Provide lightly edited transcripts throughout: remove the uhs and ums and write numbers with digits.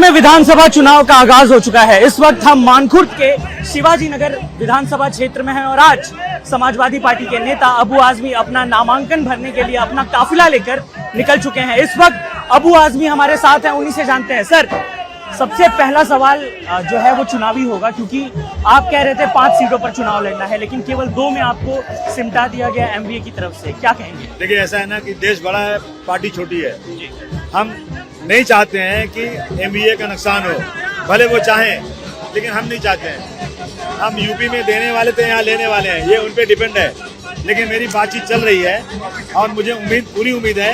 में विधानसभा चुनाव का आगाज हो चुका है। इस वक्त हम मानखुर्द के शिवाजी नगर विधानसभा क्षेत्र में हैं और आज समाजवादी पार्टी के नेता अबू आजमी अपना नामांकन भरने के लिए अपना काफिला लेकर निकल चुके हैं। इस वक्त अबू आजमी हमारे साथ हैं, उन्हीं से जानते हैं। सर, सबसे पहला सवाल जो है वो चुनावी होगा, क्योंकि आप कह रहे थे 5 सीटों पर चुनाव लड़ना है, लेकिन केवल 2 में आपको सिमटा दिया गया एमवीए की तरफ से। क्या कहेंगे? देखिए, ऐसा है ना कि देश बड़ा है, पार्टी छोटी है। हम नहीं चाहते हैं कि एमवीए का नुकसान हो, भले वो चाहें, लेकिन हम नहीं चाहते हैं। हम यूपी में देने वाले थे, यहाँ लेने वाले हैं, ये उन पे डिपेंड है। लेकिन मेरी बातचीत चल रही है और मुझे पूरी उम्मीद है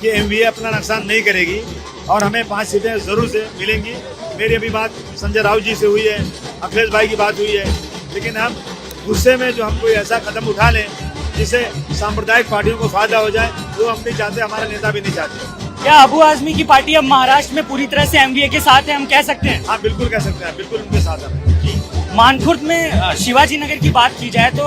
कि एमवीए अपना नुकसान नहीं करेगी और हमें 5 सीटें जरूर से मिलेंगी। मेरी अभी बात संजय राउत जी से हुई है, अखिलेश भाई की बात हुई है, लेकिन हम गुस्से में जो हम कोई ऐसा कदम उठा लें जिससे सांप्रदायिक पार्टियों को फायदा हो जाए, वो हम नहीं चाहते, हमारे नेता भी नहीं चाहते। क्या अबू आजमी की पार्टी अब महाराष्ट्र में पूरी तरह से एमवीए के साथ है, हम कह सकते हैं? हाँ, बिल्कुल कह सकते हैं, बिल्कुल उनके साथ है। मानखुर्द में शिवाजी नगर की बात की जाए तो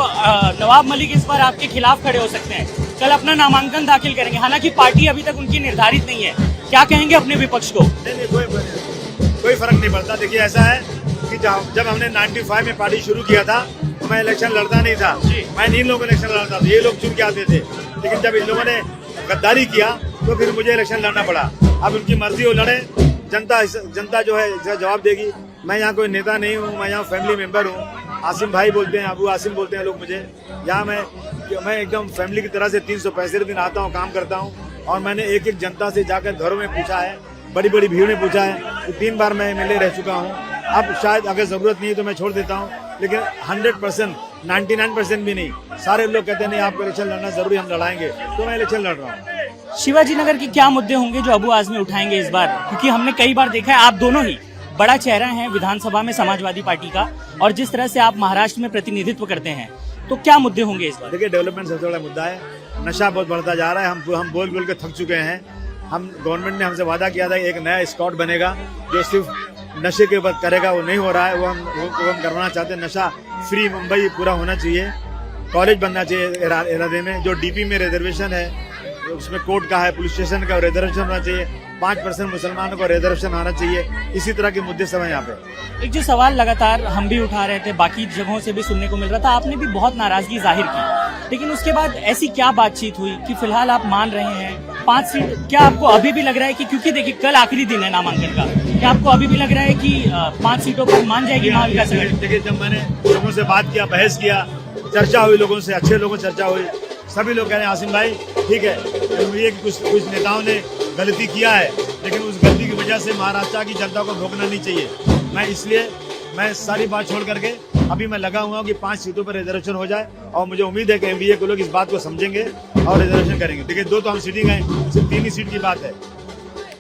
नवाब मलिक इस बार आपके खिलाफ खड़े हो सकते हैं, कल अपना नामांकन दाखिल करेंगे। हालांकि पार्टी अभी तक उनकी निर्धारित नहीं है, क्या कहेंगे अपने विपक्ष को? नहीं, कोई फर्क नहीं पड़ता। देखिए, ऐसा है कि जब हमने 95 में पार्टी शुरू किया था तो मैं इलेक्शन लड़ता नहीं था, मैं इन लोगों को इलेक्शन लड़ता था, ये लोग चुन के आते थे। लेकिन जब इन लोगों ने गद्दारी किया तो फिर मुझे इलेक्शन लड़ना पड़ा। अब उनकी मर्जी हो, लड़े, जनता जो है जवाब देगी। मैं यहाँ कोई नेता नहीं हूँ, मैं यहाँ फैमिली मेंबर हूँ। आसिम भाई बोलते हैं, अबू आसिम बोलते हैं लोग मुझे। यहाँ मैं एकदम फैमिली की तरह से 365 दिन आता हूँ, काम करता हूँ। और मैंने एक एक जनता से जाकर घरों में पूछा है, बड़ी बड़ी भीड़ में पूछा है। तो 3 बार मैं एमएलए रह चुका हूँ। अब शायद अगर जरूरत नहीं है तो मैं छोड़ देता हूँ, लेकिन 100%, 99% भी नहीं, सारे लोग कहते हैं नहीं, आपको इलेक्शन लड़ना जरूरी, हम लड़ाएंगे, तो मैं इलेक्शन लड़ रहा हूँ। शिवाजी नगर के क्या मुद्दे होंगे जो अबू आजमी उठाएंगे इस बार? क्योंकि हमने कई बार देखा है, आप दोनों ही बड़ा चेहरा हैं विधानसभा में समाजवादी पार्टी का, और जिस तरह से आप महाराष्ट्र में प्रतिनिधित्व करते हैं, तो क्या मुद्दे होंगे इस बार? देखिए, डेवलपमेंट सबसे बड़ा मुद्दा है। नशा बहुत बढ़ता जा रहा है, हम बोल के थक चुके हैं। हम गवर्नमेंट ने हमसे वादा किया था एक नया स्क्वाड बनेगा जो सिर्फ नशे के ऊपर करेगा, वो नहीं हो रहा है। वो हम करवाना चाहते हैं। नशा फ्री मुंबई पूरा होना चाहिए, कॉलेज बनना चाहिए इरादे में। जो डीपी में रिजर्वेशन है, उसमें कोर्ट का है, पुलिस स्टेशन का रिजर्वेशन होना चाहिए, 5% मुसलमानों को रिजर्वेशन आना चाहिए। इसी तरह के मुद्दे सब हैं यहाँ पे। एक जो सवाल लगातार हम भी उठा रहे थे, बाकी जगहों से भी सुनने को मिल रहा था, आपने भी बहुत नाराजगी जाहिर की, लेकिन उसके बाद ऐसी क्या बातचीत हुई कि फिलहाल आप मान रहे हैं 5 सीट? क्या आपको अभी भी लग रहा है कि, क्योंकि देखिए कल आखिरी दिन है नामांकन का, क्या आपको अभी भी लग रहा है कि 5 सीटों पर मान जाएगी महाविकास आघाड़ी? देखिए, जब मैंने लोगों से बात किया, बहस किया, चर्चा हुई, लोगों से, अच्छे लोगों से चर्चा हुई, सभी लोग कह रहे हैं आसिम भाई ठीक है, ये कि कुछ नेताओं ने गलती किया है, लेकिन उस गलती की वजह से महाराष्ट्र की जनता को भोगना नहीं चाहिए। इसलिए मैं सारी बात छोड़ करके अभी मैं लगा हुआ हूँ कि 5 सीटों पर रिजर्वेशन हो जाए, और मुझे उम्मीद है कि एमवीए के लोग इस बात को समझेंगे और रिजर्वेशन करेंगे। देखिए, 2 तो हम सीटिंग हैं, सिर्फ 3 ही सीट की बात है।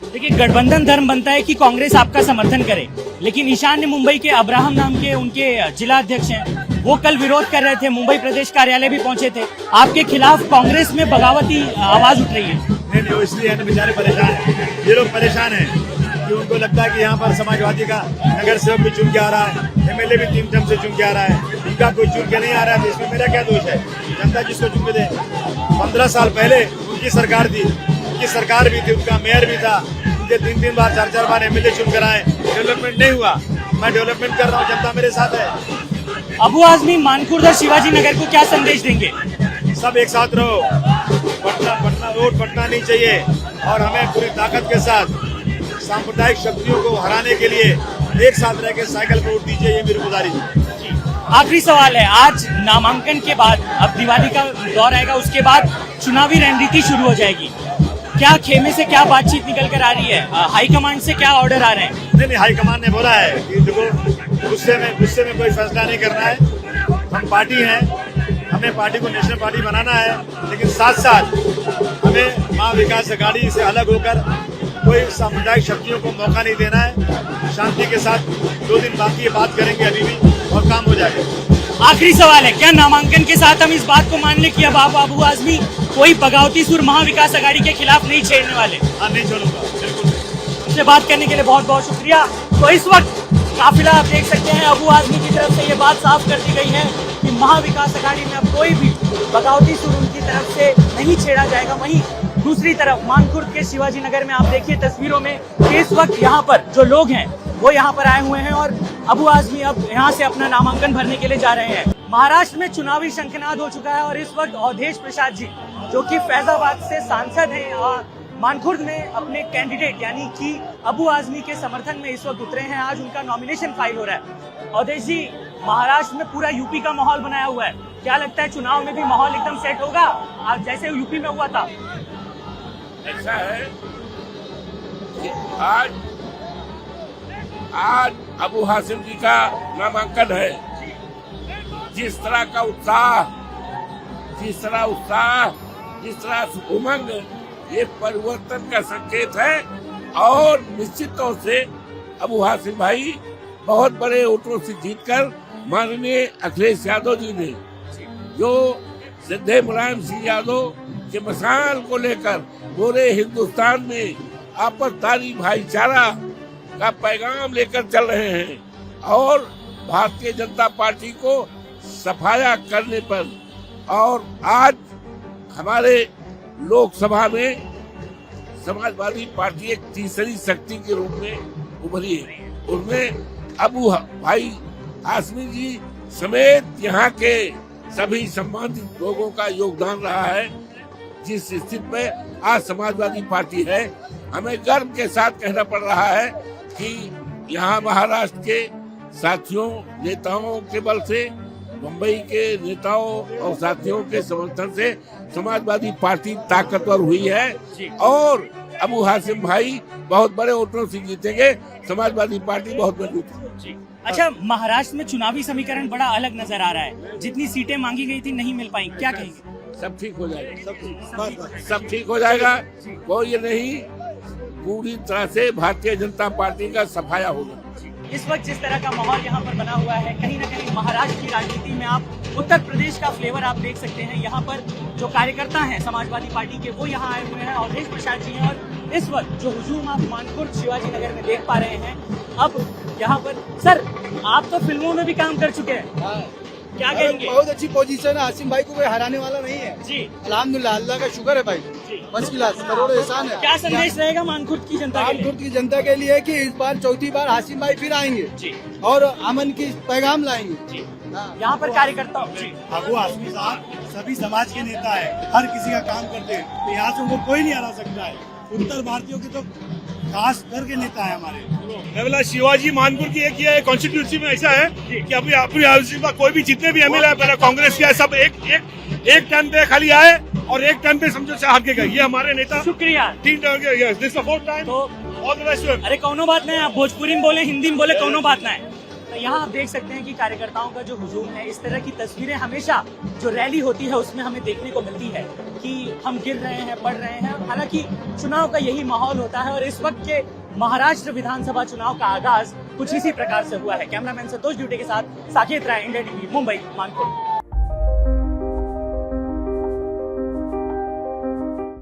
देखिए, गठबंधन धर्म बनता है कि कांग्रेस आपका समर्थन करे, लेकिन ईशान्य मुंबई के अब्राहम नाम के उनके जिला अध्यक्ष हैं, वो कल विरोध कर रहे थे, मुंबई प्रदेश कार्यालय भी पहुंचे थे। आपके खिलाफ कांग्रेस में बगावती आवाज उठ रही है। नहीं, इसलिए है ना, बेचारे परेशान हैं। ये लोग परेशान हैं कि उनको लगता है कि यहाँ पर समाजवादी का नगर सेवक भी चुन के आ रहा है, एमएलए भी 3 टर्म से चुन के आ रहा है, उनका कोई चुन के नहीं आ रहा है, तो इसमें मेरा क्या दोष है? जनता जिसको चुन के दे। 15 साल पहले उनकी सरकार थी, उनकी सरकार भी थी, उनका मेयर भी था, उनके 3 बार 4 बार एमएलए चुन कर आए, डेवलपमेंट नहीं हुआ। मैं डेवलपमेंट कर रहा हूँ, जनता मेरे साथ है। अबू आजमी मानखुर्द और शिवाजी नगर को क्या संदेश देंगे? सब एक साथ रहो, पटना वोट पटना नहीं चाहिए, और हमें पूरी ताकत के साथ सांप्रदायिक शक्तियों को हराने के लिए एक साथ रह के साइकिल पर वोट दीजिए, ये मेरी गुजारिश है। आखिरी सवाल है, आज नामांकन के बाद अब दिवाली का दौर आएगा, उसके बाद चुनावी रणनीति शुरू हो जाएगी। क्या खेमे से क्या बातचीत निकल कर आ रही है? हाईकमांड से क्या ऑर्डर आ रहे हैं? नहीं, हाईकमान ने बोला है कि देखो, गुस्से में कोई फैसला नहीं करना है। हम पार्टी हैं, हमें पार्टी को नेशनल पार्टी बनाना है, लेकिन साथ साथ हमें महाविकास आघाड़ी से अलग होकर कोई सामुदायिक शक्तियों को मौका नहीं देना है। शांति के साथ 2 दिन बाकी बात करेंगे अभी भी, और काम हो जाएगा। आखिरी सवाल है, क्या नामांकन के साथ हम इस बात को मान लें कि अब आप अबू आजमी कोई बगावती सुर महाविकास आघाड़ी के खिलाफ नहीं छेड़ने वाले? हाँ, नहीं छोड़ूंगा, बिल्कुल। मुझसे बात करने के लिए बहुत बहुत शुक्रिया। तो इस वक्त काफिला आप देख सकते हैं, अबू आजमी की तरफ से ये बात साफ कर दी गई है कि महाविकास आघाड़ी में अब कोई भी बगावती सुर उनकी तरफ से नहीं छेड़ा जाएगा। वहीं दूसरी तरफ मानखुर्द के शिवाजी नगर में आप देखिए तस्वीरों में कि इस वक्त यहाँ पर जो लोग हैं वो यहाँ पर आए हुए हैं और अबू आजमी अब यहाँ से अपना नामांकन भरने के लिए जा रहे हैं। महाराष्ट्र में चुनावी शंखनाद हो चुका है और इस वक्त अवधेश प्रसाद जी जो कि फैजाबाद से सांसद हैं और मानखुर्द में अपने कैंडिडेट यानी कि अबू आजमी के समर्थन में इस वक्त उतरे हैं। आज उनका नॉमिनेशन फाइल हो रहा है। अवधेश जी, महाराष्ट्र में पूरा यूपी का माहौल बनाया हुआ है, क्या लगता है चुनाव में भी माहौल एकदम सेट होगा आज जैसे यूपी में हुआ था? ऐसा है कि आज अबू हासिम जी का नामांकन है। जिस तरह का उत्साह, जिस तरह उमंग, ये परिवर्तन का संकेत है और निश्चित तौर से अबू हासिम भाई बहुत बड़े वोटों से जीतकर माननीय अखिलेश यादव जी ने जो सिद्धे मुलायम सिंह यादव के मसाल को लेकर पूरे हिंदुस्तान में आपसदारी भाईचारा का पैगाम लेकर चल रहे हैं और भारतीय जनता पार्टी को सफाया करने पर और आज हमारे लोकसभा में समाजवादी पार्टी एक तीसरी शक्ति के रूप में उभरी है। उसमें अबू भाई हाशमी जी समेत यहाँ के सभी सम्मानित लोगों का योगदान रहा है। जिस स्थिति में आज समाजवादी पार्टी है, हमें गर्व के साथ कहना पड़ रहा है कि यहाँ महाराष्ट्र के साथियों नेताओं के बल से, मुंबई के नेताओं और साथियों के समर्थन से समाजवादी पार्टी ताकतवर हुई है और अबू हासिम भाई बहुत बड़े वोटों से जीतेंगे। समाजवादी पार्टी बहुत मजबूत है। अच्छा, महाराष्ट्र में चुनावी समीकरण बड़ा अलग नजर आ रहा है, जितनी सीटें मांगी गई थी नहीं मिल पाई, क्या कहेंगे? सब ठीक हो जाएगा, सब ठीक हो जाएगा। कोई नहीं, पूरी तरह से भारतीय जनता पार्टी का सफाया होगा। इस वक्त जिस तरह का माहौल यहाँ पर बना हुआ है, कहीं ना कहीं महाराष्ट्र की राजनीति में आप उत्तर प्रदेश का फ्लेवर आप देख सकते हैं। यहाँ पर जो कार्यकर्ता हैं समाजवादी पार्टी के वो यहाँ आए हुए हैं, अवधेश प्रसाद जी हैं और इस वक्त जो हुजूम आप मानखुर्द शिवाजी नगर में देख पा रहे हैं। अब यहाँ पर सर, आप तो फिल्मों में भी काम कर चुके हैं, क्या कहेंगे? बहुत अच्छी पोजीशन है, हासिम भाई को कोई हराने वाला नहीं है जी। अल्हम्दुलिल्लाह, अल्लाह का शुक्र है भाई, फर्स्ट क्लास, करोड़ों एहसान है। क्या संदेश रहेगा मानखुर्द की जनता के लिए? मानखुर्द की जनता के लिए कि इस बार चौथी बार हासिम भाई फिर आएंगे जी और अमन की पैगाम लाएंगे जी। हाँ। यहाँ पर कार्यकर्ता जी, अबू आजमी साहब सभी समाज के नेता है, हर किसी का काम करते हैं, तो यहाँ से उनको कोई नहीं हरा सकता है। उत्तर भारतीयों के तो खास करके नेता है हमारे। शिवाजी मानखुर्द की एक कॉन्स्टिट्यूंसी में ऐसा है कि अभी कोई भी जितने भी एमएलए है, पहले कांग्रेस के सब एक टर्न पे खाली आए और एक टर्न पे समझो से हार के गए। ये हमारे नेता शुक्रिया। 3 टर्न के, दिस द 4th टाइम। तो ऑल द बेस्ट। अरे कौनो बात नहीं, आप भोजपुरी में बोले, हिंदी में बोले, कौनो बात नहीं। तो यहाँ आप देख सकते हैं कि कार्यकर्ताओं का जो हुजूम है, इस तरह की तस्वीरें हमेशा जो रैली होती है उसमें हमें देखने को मिलती है कि हम गिर रहे हैं, पढ़ रहे हैं। हालांकि चुनाव का यही माहौल होता है और इस वक्त के महाराष्ट्र विधानसभा चुनाव का आगाज कुछ इसी प्रकार से हुआ है। कैमरामैन संतोष ड्यूटी के साथ साकेत राय, इंडिया टीवी, मुंबई, मानखुर्द।